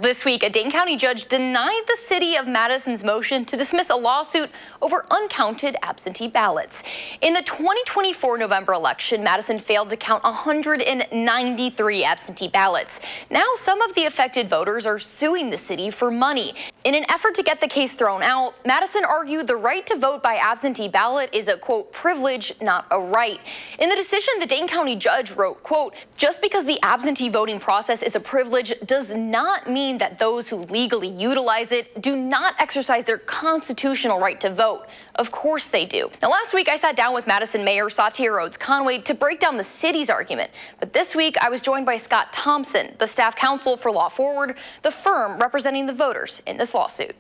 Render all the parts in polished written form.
This week, a Dane County judge denied the city of Madison's motion to dismiss a lawsuit over uncounted absentee ballots. In the 2024 November election, Madison failed to count 193 absentee ballots. Now, some of the affected voters are suing the city for money. In an effort to get the case thrown out, Madison argued the right to vote by absentee ballot is a, quote, privilege, not a right. In the decision, the Dane County judge wrote, quote, just because the absentee voting process is a privilege does not mean that those who legally utilize it do not exercise their constitutional right to vote. Of course they do. Now, last week I sat down with Madison Mayor Satya Rhodes-Conway to break down the city's argument. But this week I was joined by Scott Thompson, the staff counsel for Law Forward, the firm representing the voters in this lawsuit.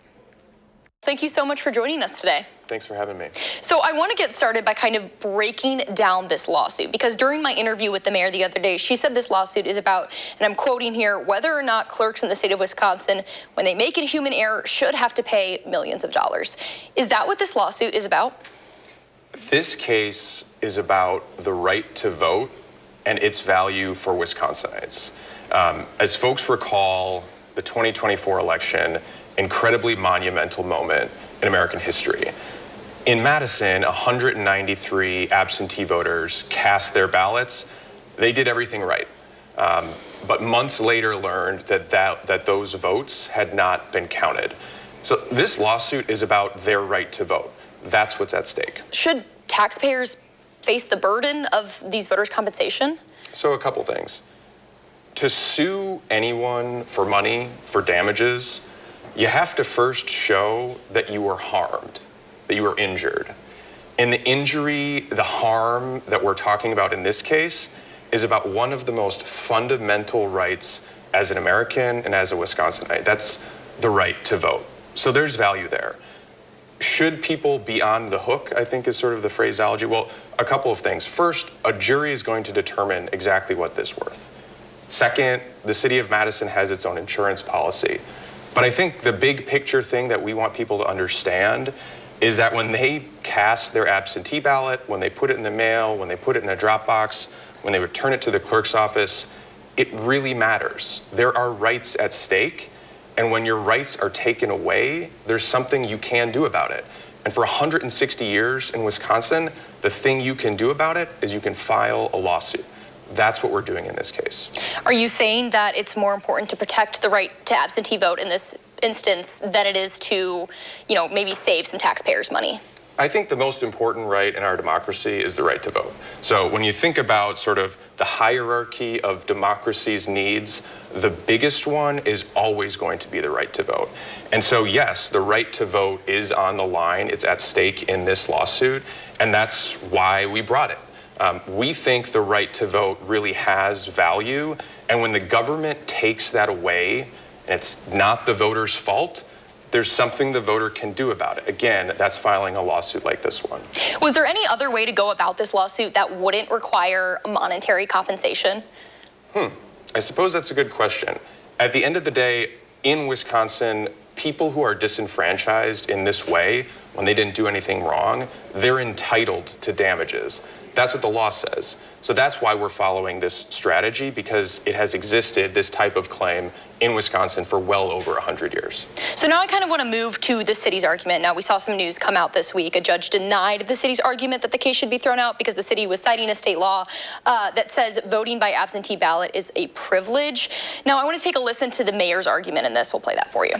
Thank you so much for joining us today. Thanks for having me. So I want to get started by kind of breaking down this lawsuit, because during my interview with the mayor the other day, she said this lawsuit is about, and I'm quoting here, whether or not clerks in the state of Wisconsin, when they make a human error, should have to pay millions of dollars. Is that what this lawsuit is about? This case is about the right to vote and its value for Wisconsinites. As folks recall, the 2024 election, incredibly monumental moment in American history. In Madison, 193 absentee voters cast their ballots. They did everything right. But months later learned that those votes had not been counted. So this lawsuit is about their right to vote. That's what's at stake. Should taxpayers face the burden of these voters' compensation? So a couple things. To sue anyone for money, for damages, you have to first show that you were harmed, that you were injured. And the injury, the harm that we're talking about in this case is about one of the most fundamental rights as an American and as a Wisconsinite. That's the right to vote. So there's value there. Should people be on the hook, I think is sort of the phraseology. Well, a couple of things. First, a jury is going to determine exactly what this is worth. Second, the city of Madison has its own insurance policy. But I think the big picture thing that we want people to understand is that when they cast their absentee ballot, when they put it in the mail, when they put it in a drop box, when they return it to the clerk's office, it really matters. There are rights at stake, and when your rights are taken away, there's something you can do about it. And for 160 years in Wisconsin, the thing you can do about it is you can file a lawsuit. That's what we're doing in this case. Are you saying that it's more important to protect the right to absentee vote in this instance than it is to, maybe save some taxpayers' money? I think the most important right in our democracy is the right to vote. So when you think about sort of the hierarchy of democracy's needs, the biggest one is always going to be the right to vote. And so yes, the right to vote is on the line. It's at stake in this lawsuit, and that's why we brought it. We think the right to vote really has value, and when the government takes that away, and it's not the voter's fault, there's something the voter can do about it. Again, that's filing a lawsuit like this one. Was there any other way to go about this lawsuit that wouldn't require monetary compensation? I suppose that's a good question. At the end of the day, in Wisconsin, people who are disenfranchised in this way, when they didn't do anything wrong, they're entitled to damages. That's what the law says. So that's why we're following this strategy, because it has existed, this type of claim, in Wisconsin for well over 100 years. So now I kind of want to move to the city's argument. Now, we saw some news come out this week. A judge denied the city's argument that the case should be thrown out because the city was citing a state law that says voting by absentee ballot is a privilege. Now, I want to take a listen to the mayor's argument in this. We'll play that for you.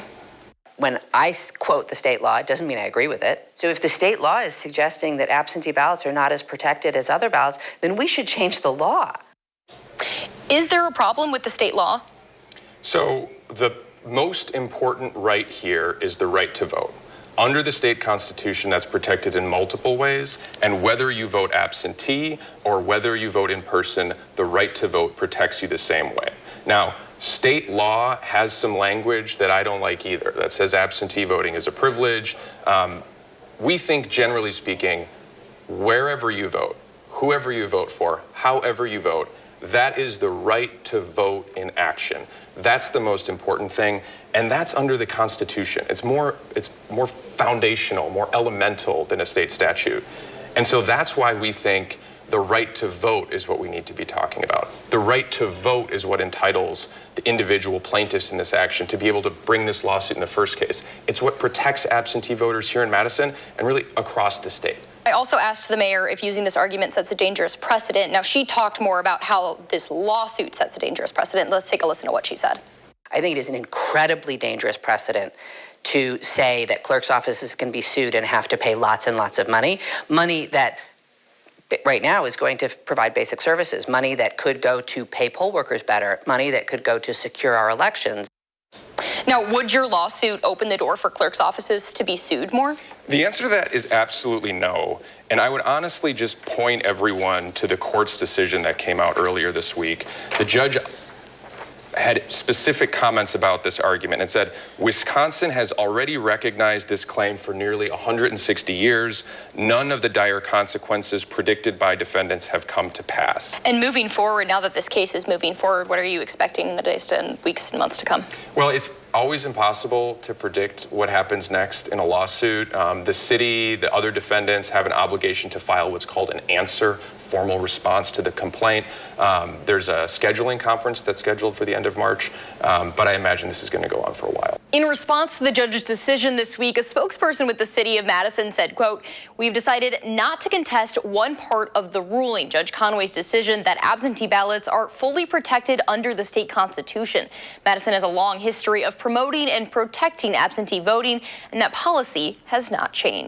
When I quote the state law, it doesn't mean I agree with it. So if the state law is suggesting that absentee ballots are not as protected as other ballots, then we should change the law. Is there a problem with the state law? So the most important right here is the right to vote. Under the state constitution, that's protected in multiple ways, and whether you vote absentee or whether you vote in person, the right to vote protects you the same way. Now, state law has some language that I don't like either, that says absentee voting is a privilege. We think, generally speaking, wherever you vote, whoever you vote for, however you vote, that is the right to vote in action. That's the most important thing, and that's under the Constitution. It's more foundational, more elemental than a state statute. And so that's why we think The right to vote is what we need to be talking about. The right to vote is what entitles the individual plaintiffs in this action to be able to bring this lawsuit in the first case. It's what protects absentee voters here in Madison and really across the state. I also asked the mayor if using this argument sets a dangerous precedent. Now, she talked more about how this lawsuit sets a dangerous precedent. Let's take a listen to what she said. I think it is an incredibly dangerous precedent to say that clerks' offices can be sued and have to pay lots and lots of money that right now is going to provide basic services, money that could go to pay poll workers better, money that could go to secure our elections. Now, would your lawsuit open the door for clerks' offices to be sued more? The answer to that is absolutely no. And I would honestly just point everyone to the court's decision that came out earlier this week. The judge had specific comments about this argument and said, Wisconsin has already recognized this claim for nearly 160 years. None of the dire consequences predicted by defendants have come to pass. And moving forward, now that this case is moving forward, what are you expecting in the days and weeks and months to come? Well, it's always impossible to predict what happens next in a lawsuit. The city, the other defendants have an obligation to file what's called an answer, formal response to the complaint. There's a scheduling conference that's scheduled for the end of March, but I imagine this is going to go on for a while. In response to the judge's decision this week, a spokesperson with the city of Madison said, quote, "We've decided not to contest one part of the ruling, Judge Conway's decision that absentee ballots are fully protected under the state constitution. Madison has a long history of promoting and protecting absentee voting, and that policy has not changed."